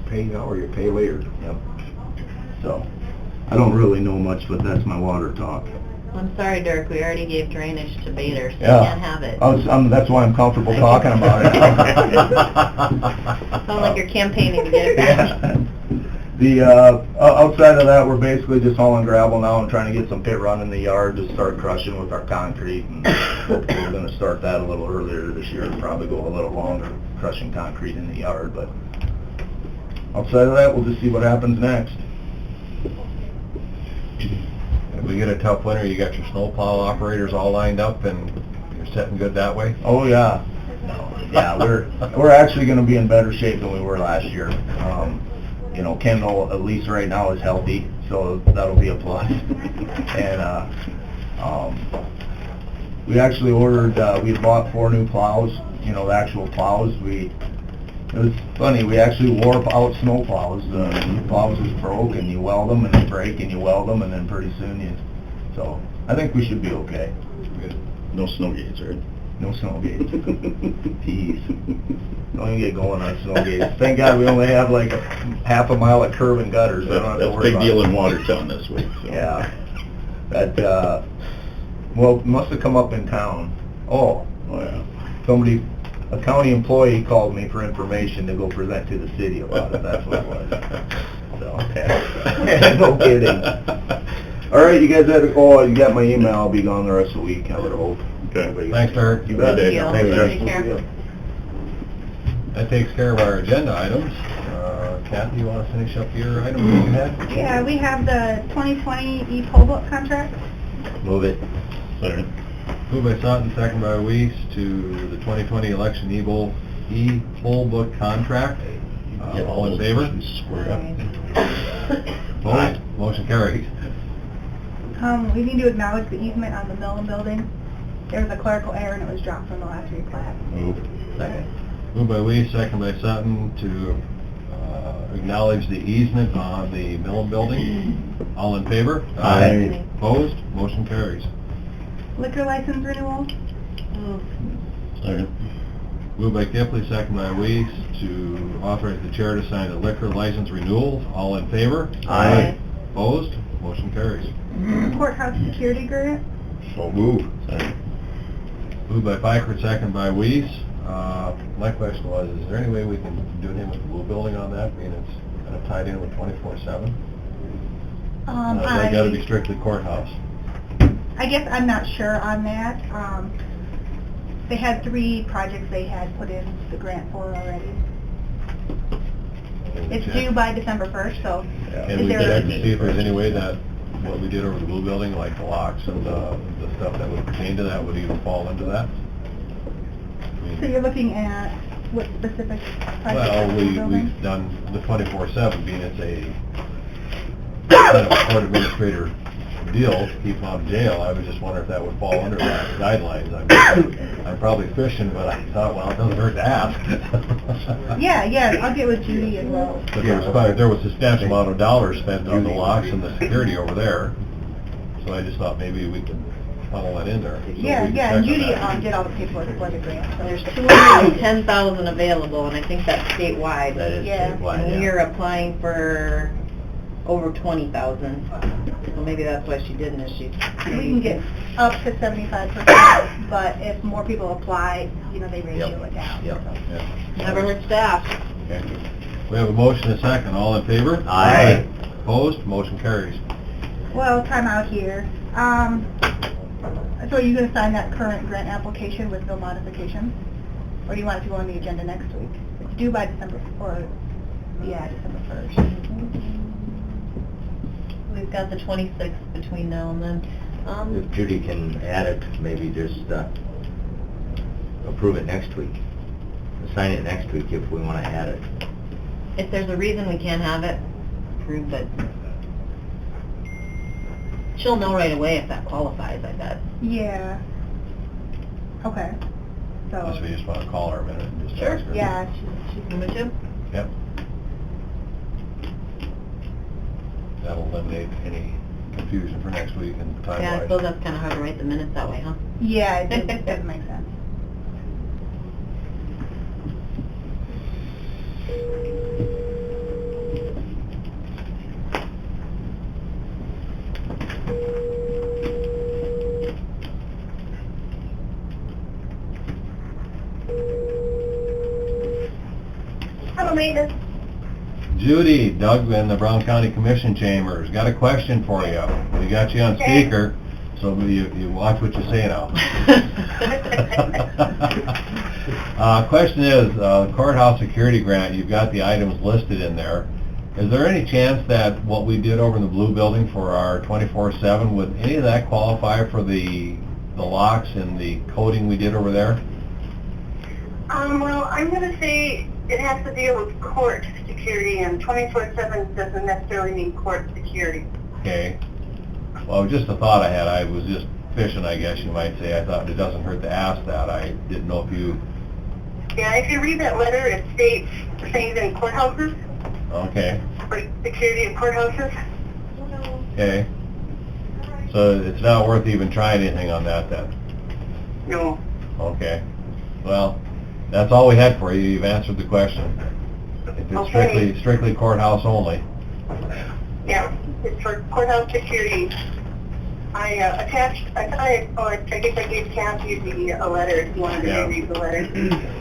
Pay now or you pay later. Yep. So, I don't really know much, but that's my water talk. I'm sorry, Dirk, we already gave drainage to Bader, so you Yeah. can't have it. That's why I'm comfortable talking about it. Sound like you're campaigning to get it back. Yeah. The, outside of that, we're basically just hauling gravel now and trying to get some pit run in the yard to start crushing with our concrete. And hopefully we're gonna start that a little earlier this year, and probably go a little longer crushing concrete in the yard, but outside of that, we'll just see what happens next. If we get a tough winter, you got your snowplow operators all lined up and you're setting good that way? Oh, yeah. Yeah, we're actually gonna be in better shape than we were last year. You know, Kendall, at least right now, is healthy, so that'll be a plus. And, we actually ordered, we bought 4 new plows, you know, the actual plows. It was funny, we actually wore out snow plows. The plows just broke, and you weld them, and they break, and you weld them, and then pretty soon so, I think we should be okay. Good. No snow gates, right? No snow gates. Jeez. Don't even get going on snow gates. Thank God we only have like a half a mile of curb and gutters. I don't have to That's a worry big about deal it. in Watertown this week, so. Yeah. That, well, must have come up in town. Oh, Yeah. somebody, a county employee called me for information to go present to the city about it. That's what it was. So, no kidding. All right, you guys you got my email. I'll be gone the rest of the week, I would hope. Okay. Thanks, Dirk. You bet. Good deal. Thanks, Take Dirk. care. That takes care of our agenda items. Kathy, you want to finish up your items that you had? Yeah, we have the 2020 e-poll book contract. Move it. Second. Moved by Sutton, second by Weiss, to the 2020 election e-poll book contract. All in favor? Square up. Opposed? Motion carries. We need to acknowledge the easement on the Millen building. There was a clerical error and it was dropped from the last replat. Moved. Second. Moved by Weiss, second by Sutton, to acknowledge the easement on the Millen building. All in favor? Aye. Opposed? Motion carries. Liquor license renewal. Second. Moved by Kipley, second by Weiss, to authorize the chair to sign the liquor license renewal. All in favor? Aye. Opposed? Motion carries. Courthouse security grant. So moved. Second. Moved by Piker, second by Weiss. My question was, is there any way we can do anything with the blue building on that, being it's kind of tied in with 24/7? They gotta be strictly courthouse. I guess I'm not sure on that. They had 3 projects they had put in the grant for already. It's due by December 1st, so Can is we there... check to see if there's any way that what we did over the blue building, like the locks and the stuff that would pertain to that, would even fall into that? So you're looking at what specific projects? Well, in the building? we've done the 24/7, being it's a kind of a court administrator deal to keep them out of jail. I was just wondering if that would fall under that guidelines. I'm probably fishing, but I thought, well, it doesn't hurt to ask. Yeah, I'll get with Judy as well. But there was a substantial amount of dollars spent on the locks and the security over there, so I just thought maybe we could funnel that in there. So we Yeah, can and check on Judy that. did all the paperwork for the grant, so... There's 210,000 available, and I think that's statewide. That is Yeah. statewide, And yeah. we're applying for over 20,000. So maybe that's why she didn't, is she... We can get up to 75%, but if more people apply, they ratio it down. Yep. so. Yeah. Never hurts to ask. Okay. We have a motion and a second. All in favor? Aye. Opposed? Motion carries. Well, time out here. So are you going to sign that current grant application with no modifications? Or do you want it to go on the agenda next week? It's due by December 1st. We've got the 26th between now and then. If Judy can add it, maybe just approve it next week. Sign it next week if we want to add it. If there's a reason we can't have it, approve it. She'll know right away if that qualifies, I bet. Yeah. Okay. So... Unless we just want to call her a minute and just ask her. Yeah, she's Number 2? Yep. That'll eliminate any confusion for next week and Yeah, I time-wise. suppose that's kind of hard to write the minutes that way, huh? Yeah, it doesn't make sense. Hello, maintenance. Judy, Doug in the Brown County Commission Chambers, got a question for you. We got you on Okay. speaker, so you watch what you say now. Question is, courthouse security grant, you've got the items listed in there. Is there any chance that what we did over in the blue building for our 24/7, would any of that qualify for the locks and the coating we did over there? Well, I'm going to say it has to deal with court security, and 24/7 doesn't necessarily mean court security. Okay. Well, just a thought I had. I was just fishing, I guess you might say. I thought it doesn't hurt to ask that. I didn't know if you... Yeah, if you read that letter, it states things in courthouses, Okay. like security in courthouses. Okay. So it's not worth even trying anything on that then? No. Okay. Well, that's all we had for you. You've answered the question. If it's Okay. strictly courthouse only. Yeah, it's for courthouse security. I guess I gave Kathy a letter if you wanted Yeah. to read the letter.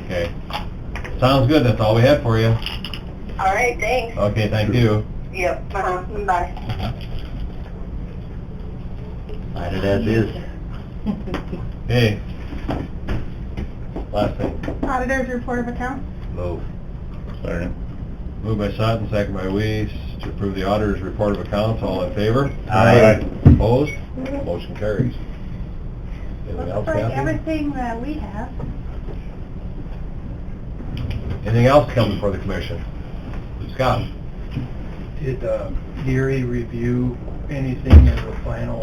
Okay. Sounds good. That's all we had for you. All right, thanks. Okay, thank you. Yep, bye. Write it as is. Hey. Last thing. Auditor's report of accounts. Move. Sorry. Moved by Sutton, second by Weiss, to approve the auditor's report of accounts. All in favor? Aye. Opposed? Motion carries. Anything else, Looks like Kathy? everything that we have. Anything else come before the commission? Scott? Did Gary review anything as a final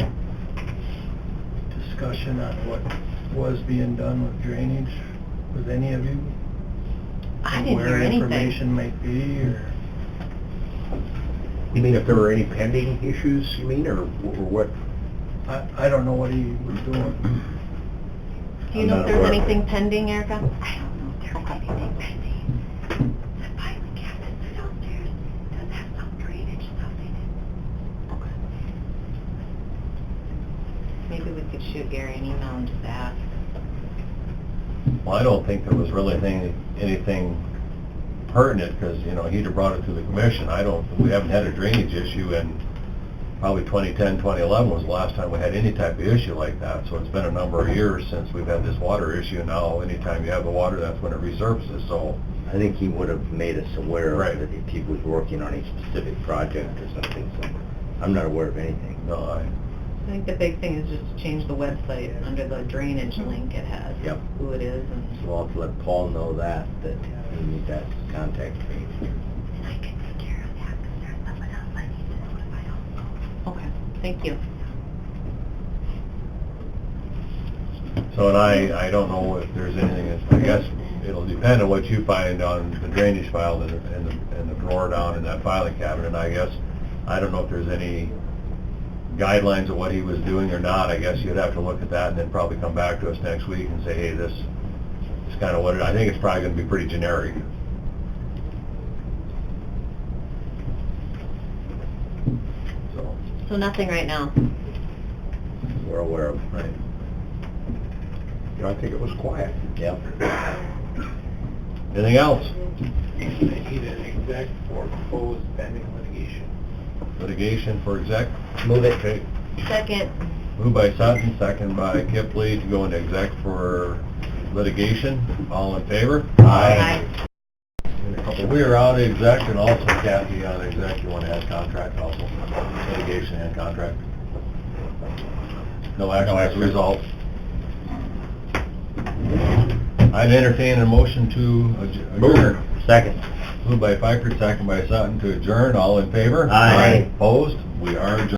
discussion on what was being done with drainage with any of you? I didn't hear Where anything. information might be, or? You mean if there were any pending issues, you mean, or what? I don't know what he was doing. Do you know if there's anything pending, Erica? I don't know if there's anything pending. The filing cabinet downstairs does have some drainage stuff in it. Okay. Maybe we could shoot Gary an email and just ask. Well, I don't think there was really anything pertinent, because, he'd have brought it to the commission. We haven't had a drainage issue in probably 2010, 2011 was the last time we had any type of issue like that. So it's been a number of years since we've had this water issue. Now, anytime you have the water, that's when it resurfaces, so... I think he would have made us aware Right. of it if he was working on a specific project or something, so I'm not aware of anything. No, I think the big thing is just to change the website under the drainage link it has. Yep. Who it is and... So I'll have to let Paul know that he needs that contact me. And I can take care of that because there's someone else I need to notify also. Okay, thank you. So, and I don't know if there's anything, I guess it'll depend on what you find on the drainage file in the drawer down in that filing cabinet. And I guess, I don't know if there's any guidelines of what he was doing or not. I guess you'd have to look at that and then probably come back to us next week and say, hey, this is kind of what I think it's probably going to be pretty generic. So nothing right now. We're aware of. Right. I think it was quiet. Yep. Anything else? I need an exec for proposed pending litigation. Litigation for exec? Move it. Okay. Second. Moved by Sutton, second by Kipley to go into exec for litigation. All in favor? Aye. We are out of exec, and also Kathy on exec, you want to add contract also, litigation and contract. No action as a result. I'd entertain a motion to adjourn. Second. Moved by Piker, second by Sutton to adjourn. All in favor? Aye. Opposed? We are adjourned.